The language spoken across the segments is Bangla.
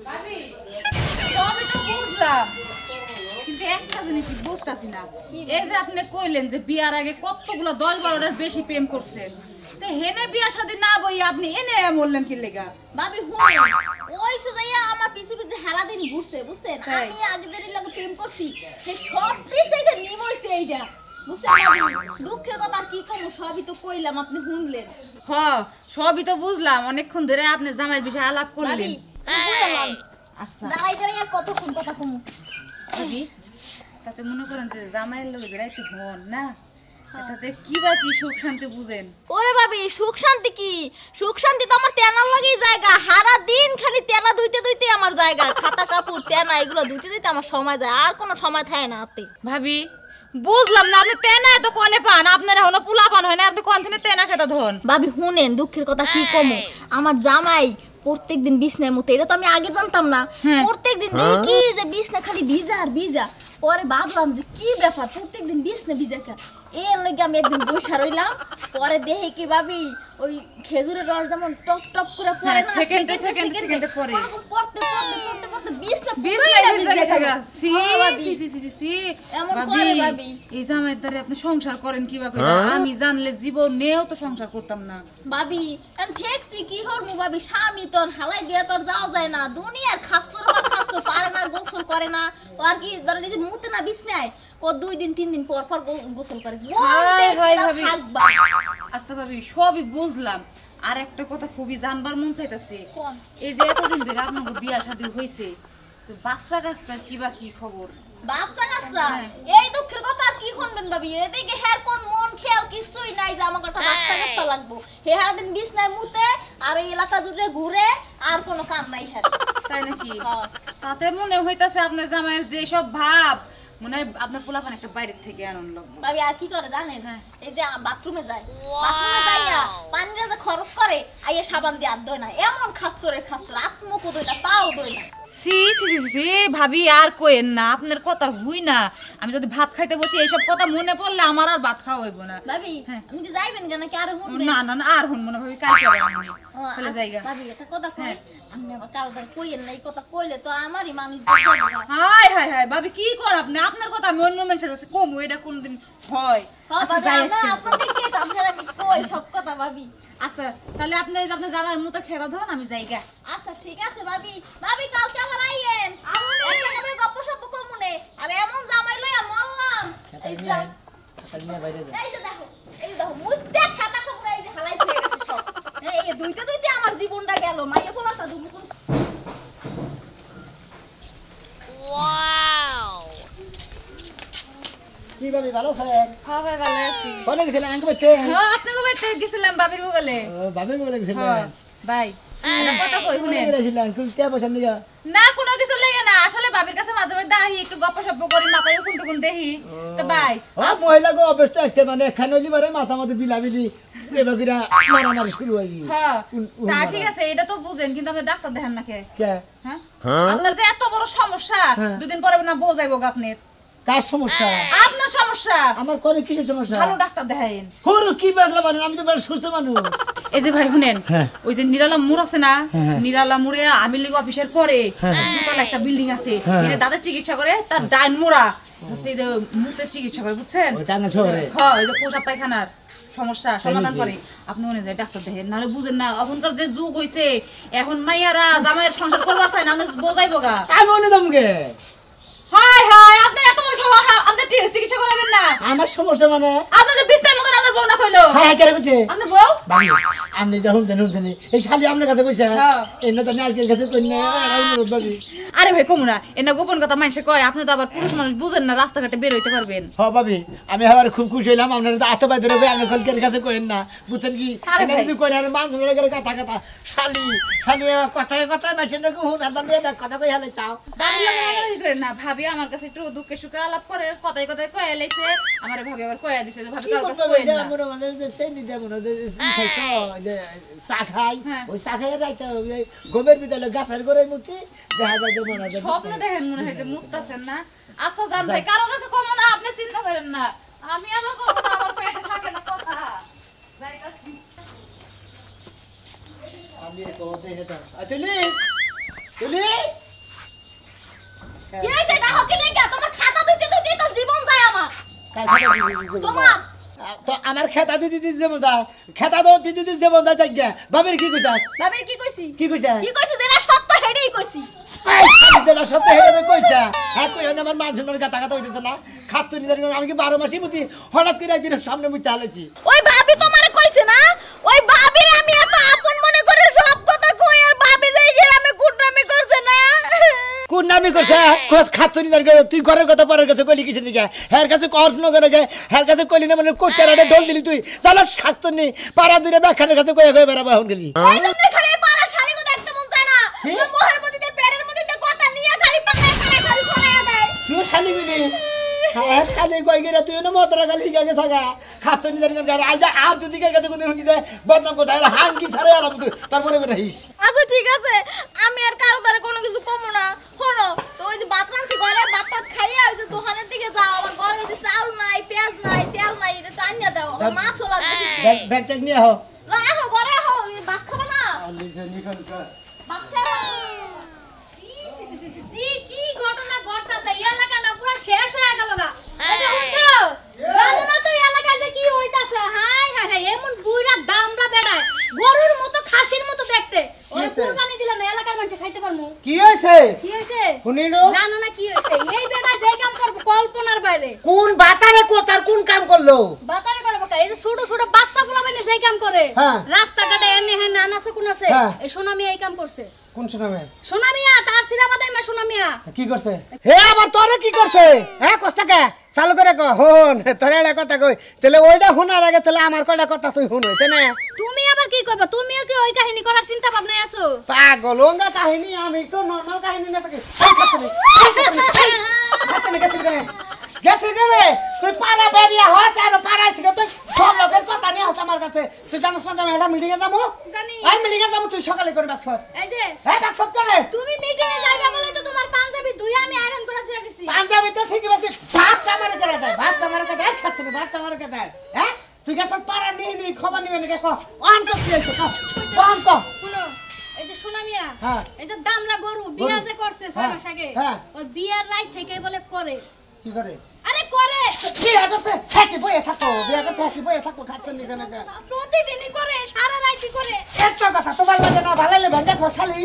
ভাবি সবই তো বুঝলাম, কিন্তু একটা জিনিস বুঝতাছি না। এই যে আপনি কইলেন যে বিয়ার আগে কতগুলো 10-12টার বেশি প্রেম করছেন, তো হেনে বিয়া শাদী না বই আপনি এনে বললেন কি লেগা? ভাবি হুনেন ওই সুজাইয়া আমার পিছে পিছে সারা দিন ঘুরছে বুঝছেন। আমি আগেদের লগে প্রেম করছি, হে সব পিছেইটা নিম হইছে এইটা বুঝছেন ভাবি। দুঃখের কথা কি কম, সবই তো কইলাম আপনি শুনলেন। হ্যাঁ সবই তো বুঝলাম, অনেকক্ষণ ধরে আপনি জামাইয়ের বিষয়ে আলাপ করলেন। আচ্ছা দাঁড়াই দাঁড়াই আর কতক্ষণ কথা কম ভাবি, তাতে মনে করেন যে জামাইয়ের লোক রাইতে হন না, তাতে কি বা কি সুখ শান্তি বুঝেন? ওরে ভাবি সুখ শান্তি কি, সুখ শান্তি তো আমার তেনার লাগেই জায়গা। সারা দিন খালি তেনা ধুইতে ধুইতে আমার জায়গা, খাতা কাপড় তেনা এগুলো ধুইতে ধুইতে আমার সময় যায়, আর কোনো সময় থাকে না হাতে। ভাবি বুঝলাম না, আপনি তেনা এত কনে পান, আপনার এখনো পোলা পান হয় না, আপনি কোন থেকে তেনা খেতে ধন? ভাবি শুনেন দুঃখের কথা কি কমো, আমার জামাই প্রত্যেকদিন বিছনায় মতো, এটা তো আমি আগে জানতাম না। প্রত্যেকদিন দেখি যে বিছনা খালি ভিজা আর ভিজা, পরে ভাবলাম যে কি ব্যাপার প্রত্যেকদিন বিছনা ভিজা কে, এর লাগে আমি একদিন বসে রইলাম। পরে দেখে কি ভাবি ওই খেজুরের রস যেমন টপ টপ করে পড়ে না, সেকেন্ডে পড়ে পড়তে পড়তে পড়তে পড়তে বিছনা ভিজা গেছে। সি ভাবি সি সি সি এমন করে ভাবি। এই জামাইয়ের দ্বারা আপনি সংসার করেন কিবা করে? আমি জানলে জীবনেও তো সংসার করতাম না ভাবি। এখন ঠেকছি কি হরমু ভাবি, স্বামী তো হালাই দিয়ে তোর যাওয়া যায় না, দুনিয়ার খাসর বা খাসর পারে না, গোসল করে না। ও আর কি ধরেন এই যে মুতে না বিছনায়, ও 2 দিন 3 দিন পর পর গোসল করে। থাকবা আচ্ছা ভাবি সবই বুঝলাম, আর একটা কথা খুবই জানবার মন চাইতেছে। কোন? এই যে এতদিন ধরে আপনাকে বিয়া শাদী হইছে, তো বাচ্চা কাচ্চার কিবা কি খবর? বাচ্চা কাচ্চা এই দুঃখের কথা আর কি শুনবেন ভাবি, এদিকে হের কোন মন খেয়াল কিছুই নাই যে আমার একটা বাচ্চা কাচ্চা লাগবো। হে সারা দিন বিছনায় মুতে আর এই এলাকা জুড়ে ঘুরে, আর কোনো কাম নাই হের। তাই নাকি? তাতে মনে হইতাছে আপনার জামাইয়ের যে সব ভাব, মনে হয় আপনার পোলাপান একটা বাইরের থেকে আনন্দ লাগবে। ভাবি আর কি করে জানেন, এই যে বাথরুমে যায়, বাথরুমে যাইয়া পানিটা যে খরচ করে, আইয়া সাবান দিয়ে হাত ধোয় না, এমন খাচ্ছরে খাচ্ছর আত্মকো ধোয় না, পাও ধোয় না। সি সি সি সি ভাবি আর কোয়েন না, আপনার কথা হুই না। আমি যদি ভাত খাইতে বসি এইসব কথা মনে পড়লে আমার আর ভাত খাওয়া হইব না। ভাবি আমি কি যাইবেন কেন, কি আর শুনবেন? না না না আর শুনবো না ভাবি, কালকে আবার আমি তাহলে যাইগা। ভাবি এটা কথা কই, আপনি আবার কারো দ্বারা কইেন না, এই কথা কইলে তো আমারই মানুষ যাবে। হাই হাই হাই ভাবি কি কর আপনি? আপনার কথা আমি অন্য মানুষের কাছে কম, এটা কোনদিন হয়? আচ্ছা যাই আজকে আপনাদেরকে তো আপনারা আমি কই সব কথা ভাবি। আচ্ছা তাহলে আপনি আপনার যাবার মতো খেলা ধন, আমি যাইগা। আচ্ছা ঠিক আছে ভাবি, ভাবি কালকে আবার আইয়েন, একটা জামাই গপ্প সপ্প কমুনে, আর এমন জামাই লইয়া মরলাম। এই যে দেখো, এই দেখো মুদ্দা খাতা কাপড় এই যে হালাই হয়ে গেছে সব। এই দুইটা দুইটা আমার জীবনটা গেল, মাইয়া পোলাটা দুবু। ওয়াও কি ভাবি ভালো আছেন? হ্যাঁ ভাই ভালো আছি। কোনে গেছিলেন আঙ্ক বাইতে? হ্যাঁ আপনাকে বাইতে গেছিলাম বাবির বগলে। ও বাবির বলে গেছিলেন? হ্যাঁ ভাই এটা কথা কই শুনেন। গেছিলেন কোন কে পয়সা নিগা? না কোনো কিছু লাগে না, আসলে বাবির কাছে মাঝে মাঝে আহি একটু গপ্প সপ্প করি, মাথায় উকুন টুকুন দেখি। তো ভাই হ্যাঁ মহিলা গো অবস্থা একটা মানে এখানে হইলি বারে মাথা মাথা বিলাবিলি এবাগিরা মারামারি শুরু হই। হ্যাঁ তা ঠিক আছে, এটা তো বুঝেন, কিন্তু আপনি ডাক্তার দেখেন না কে? কে? হ্যাঁ আপনার যে এত বড় সমস্যা, দুদিন পরে না বোঝাইবো আপনার। কার সমস্যা? আপনার সমস্যা। আমার কোন কিসের সমস্যা? ভালো ডাক্তার দেখাইন। হুরু কি বাজলা বানেন, আমি তো বড় সুস্থ মানুষ। এই যে ভাই শুনেন, ওই যে নিরালা মোড় আছে না, নিরালা মোড়ে আমির লীগ অফিসের পরে দুতলা একটা বিল্ডিং আছে, এর দাদা চিকিৎসা করে, তার ডাইন মোড়া হচ্ছে এই যে মুতের চিকিৎসা করে, বুঝছেন? ওই টাঙ্গা শহরে হ্যাঁ ওই যে পোশাক পায়খানার সমস্যা সমাধান করে। আপনি মনে যায় ডাক্তার দেখেন, নাহলে বুঝেন না এখনকার যে যুগ হইছে, এখন মাইয়ারা জামাইয়ের সংসার করবার চায় না, আপনি বোঝাইবো গা। আমি মনে দমগে হাই হাই আপনি এত বড় সমস্যা, আপনি চিকিৎসা করাবেন না? আমার সমস্যা মানে আপনি যে বিছনার মতন আপনার বউ না কইলো? হ্যাঁ কে কইছে? আপনার বউ? বাবু আপনি যখন দেন এই শালি আপনার কাছে কইছে? এনে তো নারকেল কাছে কই না আর মুরদ বাবি। আরে ভাই কমু না, এনা গোপন কথা মানুষে কয়, আপনি তো আবার পুরুষ মানুষ বুঝেন না, রাস্তাঘাটে বের হইতে পারবেন। হ্যাঁ ভাবি আমি আবার খুব খুশি হইলাম, আপনারা তো আতবাই ধরে ভাই আপনার কলকের কাছে কইেন না, বুঝছেন কি? এনে যদি কই আর মান ধরে করে কথা কথা শালি শালি কথায় কথায় মাছেন না হুন আর মানে কথা কই হালে চাও। বাড়ির লাগে রাগারাগি করেন না, ভাবি আমার কাছে একটু দুঃখে সুখে আলাপ করে, কথায় কথায় কয়ে লাইছে, আমারে ভাবি আবার কয়ে দিছে যে ভাবি তোর কাছে কইেন না। মনে মনে যে সেনি দে মনে যে খাই তো যে চা খাই, ওই চা খাই রাইতে ওই গোমের ভিতরে গাছের গোড়ায় মুতি দেখা যায় যে মনে হয় স্বপ্ন দেখেন মনে হয় যে মুক্তাছেন না। আচ্ছা জান ভাই কারো কাছে কমো না, আপনি চিন্তা করেন না, আমি আবার কমো না, আমার পেটে থাকে না কথা। যাই কাছে আমি কোতে এটা আতলি তুলি কি হইছে এটা হকি নাই কা তোমার খাতা দিতে দিতে তো জীবন যায় আমার কার খাতা দিদি তোমার তো আমার খেতা দিদি যেমন দা খেতা দাও দিদি যেমন দা জায়গা বাবের কি কইছাস বাবের কি কইছি কি কইছা যেটা সত্য হেডেই কইছি যেটা সত্যি হেরে কইছা হ্যাঁ কই আমার মান সম্মানের কথা কথা হইতেছে না খাচ্ছ নিদার আমি কি 12 মাসই বুঝি হঠাৎ করে একদিন সামনে মুইতে হালাইছি ওই ভাবি তোমারে কইছে না ওই ভাবির আমি এত আপন মনে করে সব কথা কই আর ভাবি যাই গিয়ে আমি কুটনামি করছে না কোন নামি করছে কোস খাচ্ছ নিদার তুই ঘরের কথা পরের কাছে কইলি কিসের নিকা হের কাছে কর্ণ করে গে হের কাছে কইলি না মানে কোচারাটা ঢোল দিলি তুই চালা খাচ্ছ নি পাড়া দূরে ব্যাখানের কাছে কইয়া কই বেড়াবা এখন গেলি ওই তুমি খালি পাড়া শাড়িও দেখতে মন চায় না মোহের মধ্যে পেটের মধ্যে কথা নিয়ে খালি পাকায় পাকায় খালি ছড়ায়া দেয় তুই শালি গেলি হ্যাঁ শালি কই গেরা তুই না মতরা গালি গাগে থাকা খাচ্ছ নিদার গার আজ আর যদি কার কাছে কোন হুনিতে বদনাম করতে আর হাঙ্কি ছাড়ে আলাম তুই তার মনে করে হিস আচ্ছা ঠিক আছে আমি আর কারো দ্বারা কোনো কিছু কমু না শোনো তো ওই যে ভাত রাঁধছি ঘরে ভাত খাইয়া ওই যে দোকানের দিকে যাও আমার ঘরে ওই যে চাউল নাই পেঁয়াজ নাই তেল নাই এটা টানিয়ে দাও আমার মাছও লাগবে ব্যাগ ট্যাগ নিয়ে আহ না আহো ঘরে আহো ভাত খাবো না ভাত খাবো কি ঘটনা ঘটতাছে এই এলাকা না পুরো শেষ হয়ে গেল গা আচ্ছা বুঝছো জানো না তো এই এলাকায় যে কি হইতাছে হাই হাই হাই এমন বুইরা দামরা বেড়ায় গরুর মতো খাসির মতো দেখতে ওরে কুরবানি দিলে না এলাকার মানুষ খাইতে পারমু কি হইছে কি হইছে শুনিলো জানো না কি হইছে এই বেটা যে কাম করব কল্পনার বাইরে কোন বাতারে কোতার কোন কাম করলো বাতারে করে বাকা এই যে ছোট ছোট বাচ্চা গুলো মানে যে কাম করে হ্যাঁ। রাস্তাঘাটে এনে হ্যাঁ নানাছে কোন আছে হ্যাঁ। এই সোনামিয়া এই কাম করছে কোন শোনাবে সোনামিয়া তার সিরাবাদাই মা সোনামিয়া কি করছে হে আবার তোরে কি করছে হ্যাঁ কষ্টাকে চালু করে ক হন তোরে একটা কথা কই তাহলে ওইটা শোনার আগে তাহলে আমার কয়টা কথা তুই শুন হইতে না তুমি আবার কি কইবা তুমিও কি ওই কাহিনী করার চিন্তা ভাবনায় আছো পাগল ওঙ্গা কাহিনী আমি তো নরমাল কাহিনী না থাকি গেছে রে তুই পাড়া বেরিয়া হস আর পাড়ায় থেকে তুই সব লোকের কথা নিয়ে হস আমার কাছে তুই জানিস না আমি একটা মিটিং এ যাবো জানি আমি মিটিং এ যাবো তুই সকালে করে ডাকছ এই যে হ্যাঁ ডাকছ করে তুমি মিটিং এ যাইবা বলে তো তোমার পাঞ্জাবি দুই আমি আয়রন করে থুয়া গেছি পাঞ্জাবি তো ঠিকই আছে ভাত আমারে করে দেয় ভাত আমারে করে দেয় খাচ্ছে না ভাত আমারে করে দেয় হ্যাঁ তুই গেছ পাড়া নিয়ে নি খবর নিবে না কো অন তো কি হইছে অন তো শুনো এই যে সোনামিয়া হ্যাঁ। এই যে দামরা গরু বিয়া যে করছে 6 মাস আগে হ্যাঁ। ওই বিয়ার রাত থেকে বলে করে কি করে আরে করে বিয়া করছে থাকি বইয়ে থাকো বিয়া করছে থাকি বইয়ে থাকো খাচ্ছে নি কেন প্রতিদিনই করে সারা রাতই করে একটা কথা তোমার লাগে না ভালো লাগে ভেঙ্গা খসালি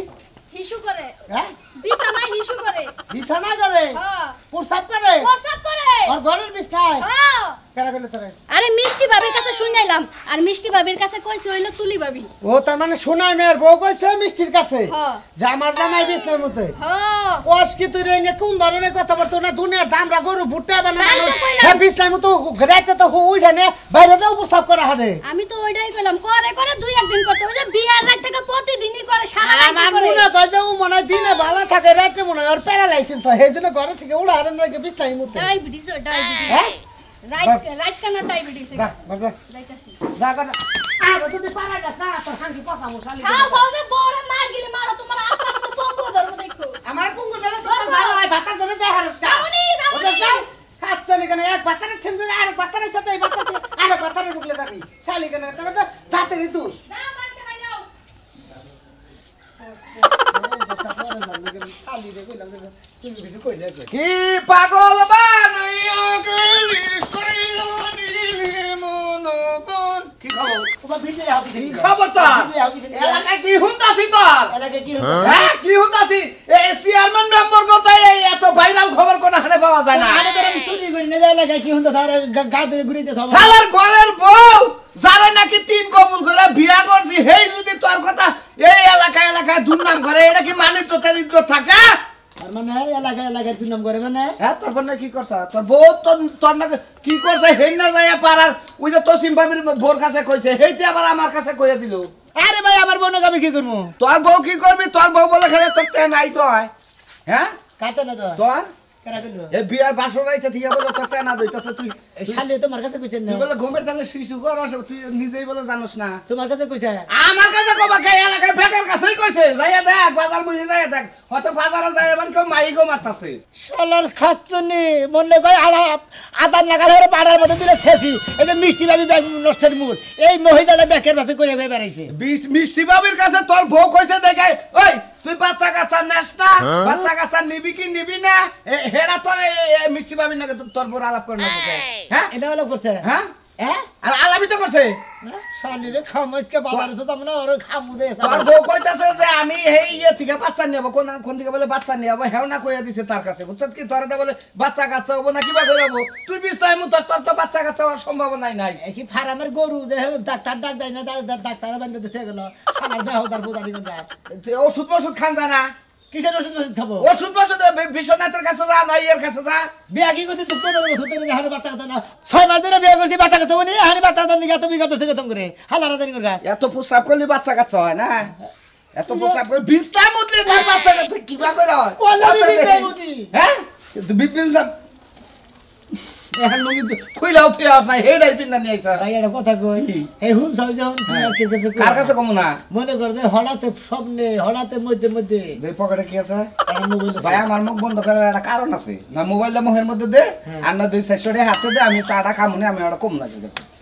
হিসু করে হ্যাঁ বিছানায় হিসু করে বিছানা করে হ্যাঁ প্রসাব করে প্রসাব করে আর ঘরের বিছানায় হ্যাঁ কেন গেলে তোরে আরে মিষ্টি ভাবির কাছে শুনাইলাম আর মিষ্টি ভাবির কাছে কইছে হইলো তুলি ভাবি ও তার মানে সোনাই মেয়ের বউ কইছে মিষ্টির কাছে হ্যাঁ। যে আমার জামাই বিছনার মধ্যে হ্যাঁ ওস কি তুই রে কোন ধরনের কথা বলতো না দুনিয়ার দামরা গরু ভুট্টা বানানো তাই তো কইলাম। হ্যাঁ বিছনার মতো ঘরেতে তো উঠে নে বাইরে যাও প্রসাব করা হারে আমি তো ওইটাই কইলাম করে করে দুই একদিন করতে ওই যে বিয়ার রাত থেকে প্রতিদিনই করে সারা রাত আমার করে মনে হয় যে ও মনে হয় দিনে ভালো থাকে রাতে মনে হয় আর প্যারালাইসিস হয় এই জন্য ঘরে থেকে উড়া হারে নাকি বিছনার মধ্যে ডায়াবেটিস ডায়াবেটিস হ্যাঁ রাত কানা ডায়াবেটিস যা বাজা যাইতাছি যা কর আর তুই পারা যাস না তোর হাঙ্কি পচা মশালি হ্যাঁ বাউজে বড় মার গিলি মারো তোমার আত্মা তো সঙ্গ ধরো দেখো আমার পুঙ্গু ধরে তো ভালো হয় ভাতা ধরে যায় হারস কা যাওনি, যাওনি। খাচ্ছে নি কেন এক বাতারের ছেন্দে আর বাতারের সাথে এই বাতারে আর বাতারের ঢুকলে যাবি শালি কেন তোকে তো সাথে রে তুই না মারতে ভাই নাও শালি রে কইলাম তুমি কিছু কইলে কি পাগল বানাইয়া গেলি কইলো নি মনগন কি খবর তোমার ভিডিও হবে কি খবর তো এলাকায় কি হুনতাছি তোর এলাকে কি হ্যাঁ কি হুনতাছি এই চেয়ারম্যান মেম্বার কথা এই এত ভাইরাল খবর কোন হানে পাওয়া যায় না আরে তোর আমি চুরি করি না এলাকায় কি হন্তা তার গা ধরে ঘুরিতে সব আমার ঘরের বউ যারা নাকি তিন কবুল করে বিয়া করছি হেই যদি তোর কথা এই এলাকায় দুর্নাম করে এটা কি মানে তো তার ইজ্জত থাকে আর মানে এলাকায় দুই নাম করে মানে হ্যাঁ তারপর না কি করছ তোর বউ তোর না কি করছে হেই না যায় পারার ওই যে তসিম ভাবির বোর কাছে কইছে হেইতে আবার আমার কাছে কইয়া দিল আরে ভাই আমার বোনকে আমি কি করবো তোর বউ কি করবি তোর বউ বলে খেলে তোর তে নাই তো হয় হ্যাঁ কাটে না তো তোর কেরা করলো এই বিয়ার বাসর রাইতে থেকে বলে তোর তে না দইতাছে তুই এই শালি তোমার কাছে কইছেন না তুই বলে ঘুমের তালে শিশু কর তুই নিজেই বলে জানোস না তোমার কাছে কইছে আমার কাছে কবা কে এলাকায় বেকার কাছেই কইছে যাইয়া দেখ বাজার মুই যাইয়া দেখ হয়তো বাজারে যাই এমন কেউ মাইকও মারতাছে শালার খাচ্ছনি মনে কয় আদান লাগাল হয়ে পাড়ার মধ্যে দিলে শেষি এই যে মিষ্টি ভাবি ব্যাগ নষ্টের মূল এই মহিলাটা ব্যাগের কাছে কইয়া কয়ে বেড়াইছে মিষ্টি বাবির কাছে তোর বউ কইছে দেখে ওই তুই বাচ্চা কাচ্চা নেস না বাচ্চা কাচ্চা নিবি কি নিবি না হেরা তোর মিষ্টি পাবি না তোর বড় আলাপ করে না হ্যাঁ এটা আলাপ করছে হ্যাঁ হ্যাঁ আলাপই তো করছে শালিরে খামুজকে বাজারে তো আমরা ওর খামুজে তোর বউ কইতাছে যে আমি এই ইয়ে থেকে বাচ্চা নেব কোন থেকে বলে বাচ্চা নেব হেও না কইয়া দিছে তার কাছে বুঝছ কি তোর বলে বাচ্চা কাচ্চা হবো না কিবা করে হবো তুই বিস্তায় মু তোর তো বাচ্চা কাচ্চা হওয়ার সম্ভাবনাই নাই কি ফার্মের গরু যে ডাক্তার ডাক দেয় না ডাক্তার বান্ধে দিতে গেল শালার বেহদার বোদারি গঙ্গা ওষুধ খান জানা কিসের ওষুধ খাবো ওষুধ বিশ্বনাথের কাছে যা না ইয়ের কাছে যা বিয়া কি করছিস তুই 15 বছর ধরে হারে বাচ্চা কথা না 6 মাস ধরে বিয়া করছিস বাচ্চা কথা বলি হারে বাচ্চা কথা নিয়ে তুমি করতে থেকে করে হালারা জানি করে এত প্রস্রাব করলে বাচ্চা কাচ্চা হয় না এত প্রস্রাব করে বিস্তার মতলে তার বাচ্চা কাচ্চা কিবা করে হয় কোলাবি বিদায় মুতি হ্যাঁ তুই বিপিন সাহেব এখন নগি কইলাও তুই আস না হেডাই পিন না নিয়েছ ভাই এটা কথা কই এই হুন সব যখন তুমি আর কি কাছে কার কাছে কম না মনে কর যে হঠাৎ স্বপ্নে হঠাৎ মধ্যে দুই পকেটে কি আছে একটা মোবাইল ভাই আমার মুখ বন্ধ করার একটা কারণ আছে না মোবাইলটা মুখের মধ্যে দে আর না 2-4 টাকা হাতে দে আমি চাটা খামুনি আমি ওটা কম লাগে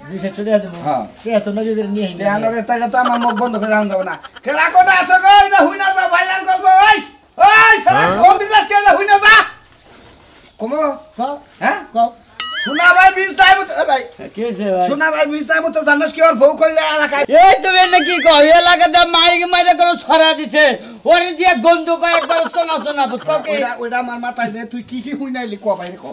দিশে চলে আসে হ্যাঁ কে এত নজর নিয়ে দে আনগে তাইলে তো আমার মুখ বন্ধ করে আনব না কেরা কোটা আছে গো এই হুই না যা ভাইরাল করব ওই ওই সারা ও বিজনেস কে হুই না যা কমো হ্যাঁ শোনা ভাই 20 টাইম ভাই কি হইছে ভাই শোনা ভাই 20 টাইম তো জানাস কি ওর বউ কইলে এলাকায় এই তুমি নাকি কই এলাকাতে মাইক মাইরে করে ছড়া দিছে ওরে দিয়ে গন্ধ কয় একবার শোনা বুঝছো কি ওইটা আমার মাথায় দে তুই কি হুই নাইলি ক ভাই ক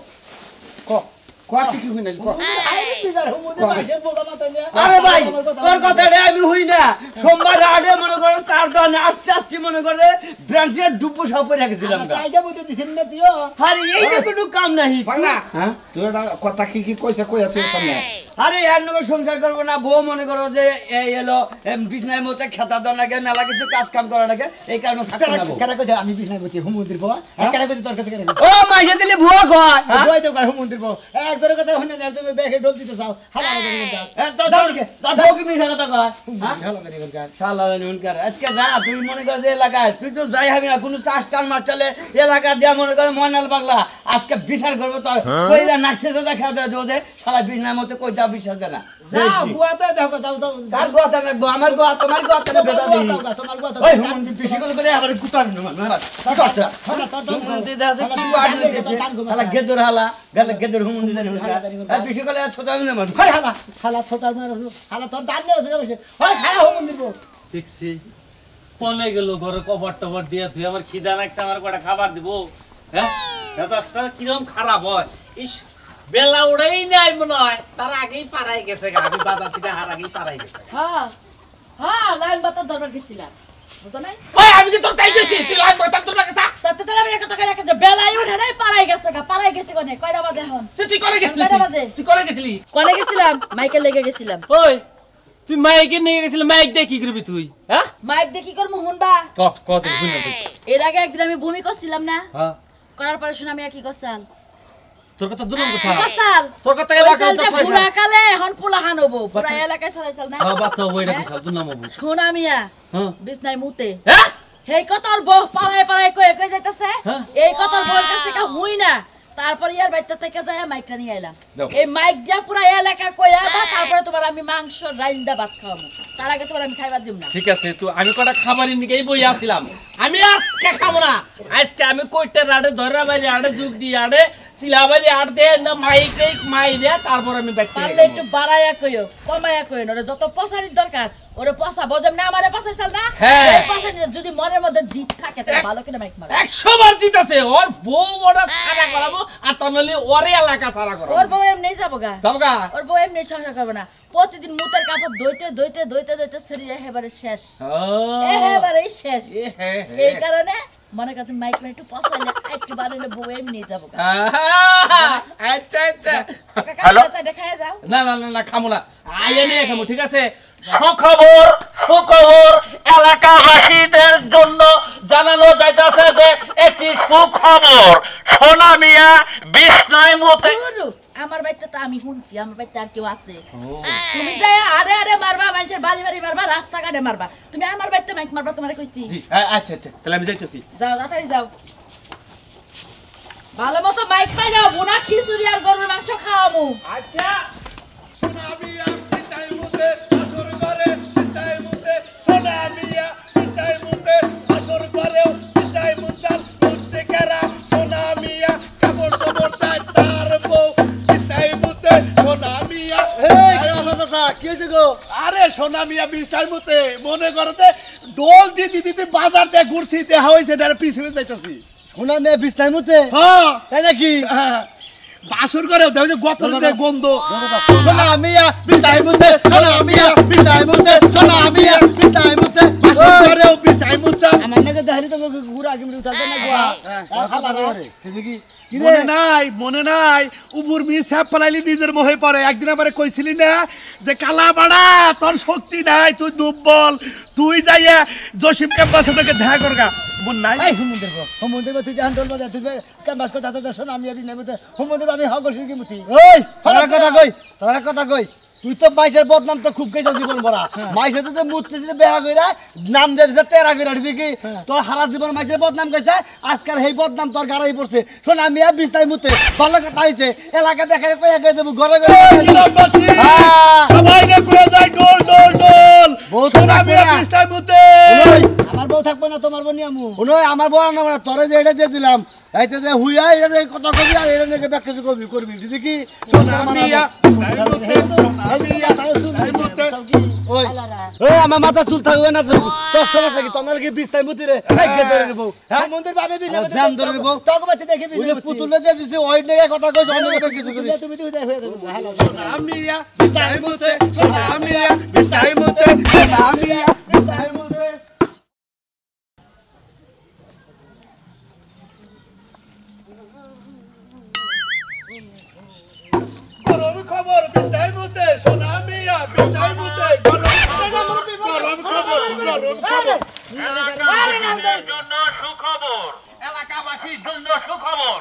তুই কি হুই নাইলি ক আরে বিজার হুমুদে মাসের বোঝা মাথা নিয়ে আরে ভাই তোর কথাটা আমি হই না সোমবার আড়ে মনে করে 4 দিন আসতে মনে করে ব্রাঞ্চের ডুবু সব পড়ে গেছিলাম আইডা বুঝে দিছেন না তুইও আরে এইটা কোনো কাম নাই বাংলা হ্যাঁ তুই এটা কথা কি কইছে কইয়া তুই সামনে আরে এর নগর সংসার করবো না বউ মনে করো যে এই এলো বিছনার মধ্যে খেতা দাও লাগে মেলা কিছু কাজ কাম করা লাগে এই কারণে থাকতে না বউ। কেন কইছে আমি বিছনায় বসি হুমুদির বউ কেন কইছে তোর কাছে কেন ও মাইকে দিলে ভুয়া কয় হ্যাঁ? বই তো কই হুমুদির বউ এক ধরে কথা শুনে না তুমি ব্যাগে ঢোল দিতে চাও হালারা জানি কোন এ, তোর বউ কি মিশা কথা কয় হ্যাঁ? হালারা জানি কোন শালা জানি কার আজকে যা তুই মনে কর যে এলাকায় তুই তো যাই হবি না কোনো চাষ টাল মাছ চালে এলাকা দিয়া মনে করে ময়নাল পাগলা আজকে বিচার করবো তোর কইরা নাকছে তো দেখা দেয় যে শালা বিছনার মধ্যে কইটা বিশ্বাস দেয় না যাও গুয়াতে দেখো যাও যাও কার গোয়াটা রাখবো আমার গোয়া তোমার গোয়াটা বেটা দিই তোমার কথা ওই হুমন্দি বেশি করে আবার কুতার না কি করছ হুমন্দি দাসে কি ওয়ার্ড দিতেছে হালা গেদর হালা গেদর হুমন্দি জানি আর বেশি করে ছোট আমি না মান হাই হালা হালা ছোটার মার হালা তোর দাঁত নেই ওই বসে ওই খাড়া হুমুদির বউ দেখছি পনে গেল ঘরে কভার টভার দিয়ে তুই আমার খিদা লাগছে আমার কটা খাবার দিব হ্যাঁ রাস্তা কিরম খারাপ হয় ইস বেলা উড়াই নাই মনে হয় তার আগেই পারাই গেছে আমি বাজার থেকে হার আগেই পারাই গেছে হ্যাঁ লাইন বাতার দরবার গেছিলাম বুঝতো নাই ওই আমি কি তোর তাই গেছি তুই লাইন বাতার তোর কাছে তাতে তো আমি একটা কথা রাখা বেলাই উঠে নাই পারাই গেছে কোনে কয়টা বাজে এখন তুই কলে গেছিলি কয়টা বাজে? তুই কলে গেছিলি কোনে গেছিলাম মাইকেল লেগে গেছিলাম ওই তুই মাইকে নিয়ে গেছিলি মাইক দিয়ে কি করবি তুই হ্যাঁ মাইক দেখি করবো হুনবা কত শুনে তুই এর আগে একদিন আমি বমি করছিলাম না হ্যাঁ করার পরে শুনে আমি কি করছাল তোর কথা দুরম কথা করছাল তোর কথা এলাকায় তো পুরা কালে এখন পোলা হান হবো পুরা এলাকায় ছড়াইছাল না হ্যাঁ বাচ্চা বইটা বিশাল দুর নাম হবো শোনা মিয়া হ্যাঁ বিছনায় মুতে হ্যাঁ হেই কতর বউ পাড়ায় কয়ে যাইতাছে হ্যাঁ? এই কতর বউর কাছ থেকে হুই না তারপর ইয়ার বাইতে থেকে যায় মাইকটা নিয়ে আইলাম দাও। এই মাইক দিয়া পুরা এলাকা কইয়া বা তারপরে তোমার আমি মাংস রাইন্দা ভাত খাওয়াবো তার আগে তোমার আমি খাইবার দিব না ঠিক আছে তো আমি কটা খাবারের দিকেই বই আসছিলাম আমি আজকে খাবো না আজকে আমি কইটা রাড়ে ধরা বাইরে আড়ে যুগ দিয়ে আড়ে সিলাবারি আড় দে না মাইক মাইরে তারপর আমি ব্যাক করে পারলে একটু বাড়াইয়া কইও কমাইয়া কইও না ওরে যত পছানির দরকার ওরে পছা বজম না আমারে পছাইছাল না হ্যাঁ। এই পছানি যদি মনের মধ্যে জিত থাকে তাহলে ভালো করে মাইক মারো 100 বার জিতাছে ওর বউ ওরা ছাড়া করাবো আর তাহলে ওরে এলাকা ছাড়া করাবো ওর বউ এমনি যাবো গা যাবো গা ওর বউ এমনি সংসার করবে না প্রতিদিন মুতের কাপড় দইতে শরীর একেবারে শেষ একেবারে শেষ এই কারণে মনে কর তুমি মাইক একটু পছাইলে একটু বাড়াইলে বউ এমনি যাবো গা আচ্ছা আচ্ছা হ্যালো দেখায় যাও না খামো না আইয়া নিয়ে খামো ঠিক আছে সুখবর এলাকাবাসীদের জন্য জানানো যাইতেছে যে একটি সুখবর সোনা মিয়া বিছনায় মতে আমার বাড়িতে তো আমি শুনছি আমার বাড়িতে আর কেউ আছে তুমি যাই আরে মারবা মানুষের বাড়ি মারবা রাস্তাঘাটে মারবা তুমি আমার বাড়িতে মাইক মারবা তোমারে কইছি জি আচ্ছা তাহলে আমি যাইতেছি যাও তাড়াতাড়ি যাও ভালো মতো মাইক পাই যাও বোনা খিচুড়ি আর গরুর মাংস খাওয়াবো আচ্ছা সোনা মিয়া বিছনায় মুতে আসর করে বিছনায় মুতে সোনা মিয়া বিছনায় মুতে আসর ঘরেও বিছনায় মুছাল মুছছে কারা সোনা মিয়া কাপড় সবর দেয় তার বউ বিছনায় মুতে সোনা মিয়া কি হয়েছে গো? আরে সোনা মিয়া বিছনায় মুতে মনে করতে ডোল দিতে দিতে বাজার দিয়ে ঘুরছি দেখা হয়েছে পিছনে যাইতেছি সোনা মেয়ে বিছনায় মুতে? হ্যাঁ তাই নাকি? বাসুর করে দেখো যে গতর দিয়ে গন্ধ সোনা মিয়া বিছনায় মুতে, সোনা মিয়া বিছনায় মুতে, সোনা মিয়া বিছনায় মুতে। বাসুর করেও বিছনায় মুছা আমার নাকি দেখালি তো ঘুরা আগে মিলে উঠালতে না গোয়া। খালা রে দেখি কি রে? মনে নাই উবুর মি স্যাপ ফলাইলি নিজের মোহে পড়ে একদিন আমারে কইছিলি না যে কালা বাড়া তোর শক্তি নাই তুই দুর্বল তুই যাইয়া জসিম ক্যাম্পাসে তোকে দেখা করগা মন নাই এই হুমুন্দের গো, হুমুন্দের গো তুই জান টোল বাজা তুই ক্যাম্পাস কথা তো সোনা মিয়া বিছনায় মুতে হুমুন্দের আমি হগল শুকি মুতি। ওই তোরা কথা কই তুই তো মাইসের বদনাম তো খুব গেছে জীবন ভরা মাইসের তো মুততেছিল বেহা কইরা নাম দিয়ে দিছে তেরা কইরা দেখি তোর সারা জীবন মাইসের বদনাম কইছে আজকাল এই বদনাম তোর গাড়াই পড়ছে শোন আমি আর বিছনায় মুতে ভালো কথা হইছে এলাকা দেখে কইয়া কই দেব ঘরে ঘরে গ্রামবাসী সবাই রে কইয়া যায় ডোল ডোল ডোল সোনা মিয়া বিছনায় মুতে আমার বউ থাকবে না তোমার বউ নিয়ামু ওই আমার বড় না তোরে যে এটা দিয়ে দিলাম এইতে যে হুইয়া এটা কথা কবি আর এটা নাকি ব্যাখ্যা কবি করবি দেখি সোনা মিয়া বিছনায় মুতে সোনা মিয়া বিছনায় মুতে ওই ওই আমার মাথা চুল থাকবে না তোর সমস্যা কি তোমার কি বিছনায় মুতি রে এই গে ধরে নেবো হ্যাঁ মন্দির ভাবে বিনা জান ধরে নেবো তোকে বাচ্চা দেখে ওই যে পুতুলে দিয়ে দিছে ওই নাকি কথা কইছ অন্য ব্যাখ্যা কিছু করিস তুমি তুই হয়ে যাবে হ্যালো সোনা মিয়া বিছনায় মুতে সোনা মিয়া বিছনায় মুতে সোনা মিয়া বিছনায় মুতে গরম খবর বিছনায় মুতে সোনা মিয়া বিছনায় মুতে গরম খবর এলাকাবাসীর জন্য সুখবর এলাকাবাসীর জন্য সুখবর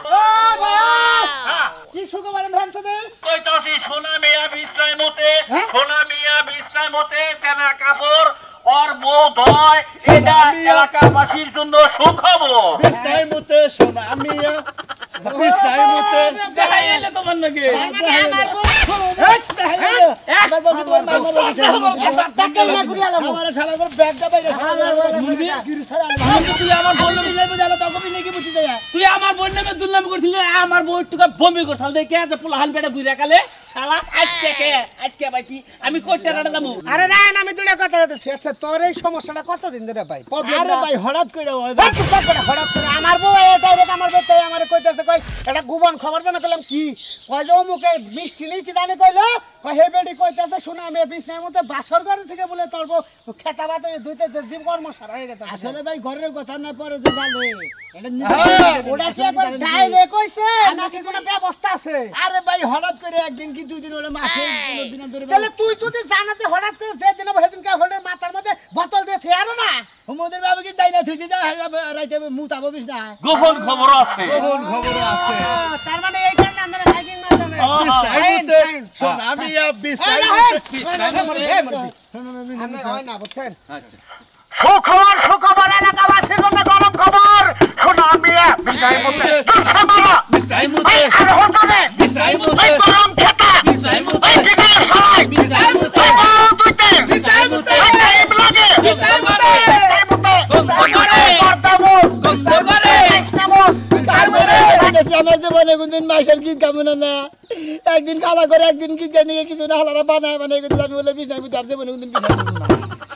হ্যাঁ কি সুখবর ভ্যানছে দে কইতাছি সোনা মিয়া বিছনায় মুতে সোনা মিয়া বিছনায় মুতে তেনা কাপড় और বউ ধয় এটা এলাকাবাসীর জন্য সুখবর বিছনায় মুতে সোনা মিয়া বিছনায় মুতে দেখাই এলে তোমার নাকি আমার বউ আমার বউ তোমার আমার শালা করে ব্যাগ দা বাইরে গিরি সারা তুই আমার বল তুই আমার বোন নামে দুর্নাম করছিলি আমার বউ একটু বমি করছাল দেখে যে পোলাহান পেটে বুইরা কালে শালা আজকে বাইছি আমি কইতে রাড়া দামু আরে না আমি দুটা কথা বলতেছি আচ্ছা তোর এই সমস্যাটা কতদিন ধরে ভাই আরে ভাই হঠাৎ করে হঠাৎ করে আমার বউ ডাইরেক্ট আমার বউ তাই আমার কইতেছে কই এটা গোপন খবর জানা কইলাম কি কই যে মুখে মিষ্টি নেই কি জানি কইলো কই হে বেডি কইতেছে শুনে আমি বিছনার মধ্যে বাসর ঘরে থেকে বলে তোর বউ খেতা বাতারে ধুইতে জীব কর্ম সারা হয়ে গেছে আসলে ভাই ঘরের কথা না পরে যে জানে এটা ওটা কি একবার ডাইরেক্ট কইছে নাকি কোনো ব্যবস্থা আছে আরে ভাই হঠাৎ করে একদিন কি দুই দিন হলে মাসে 15 দিন ধরে তাহলে তুই যদি জানাতে হঠাৎ করে যে দিন সেদিনকে হলের মাথার মধ্যে বোতল দিয়ে থেয়ারো না হুমুদের বাবু কি যাই না তুই যা রাইতে মুতাবো বিছ না গোপন খবর আছে তার মানে এই কারণে আমরা হাইকিং মারতে হবে বিছনায় মুতে সোনা মিয়া বিছনায় মুতে আমরা হয় না বুঝছেন আচ্ছা সুখবর এলাকাবাসীর জন্য গরম খবর শোনা মিয়া বিছনায় মুতে বিছনায় মুতে আর হতরে বিছনায় মুতে গরম খেতা বিছনায় মুতে বিছনায় হয় বিছনায় মুতে দুইতে বিছনায় মুতে টাইম লাগে বিছনায় মুতে আমার জীবনে কোনদিন মাসের গীত গাবো না একদিন খালা করে একদিন গীত গান কিছু না হালারা বানায় বানায় আমি বলে বিছনায় মুতে আর জীবনে কোনদিন বিছনায়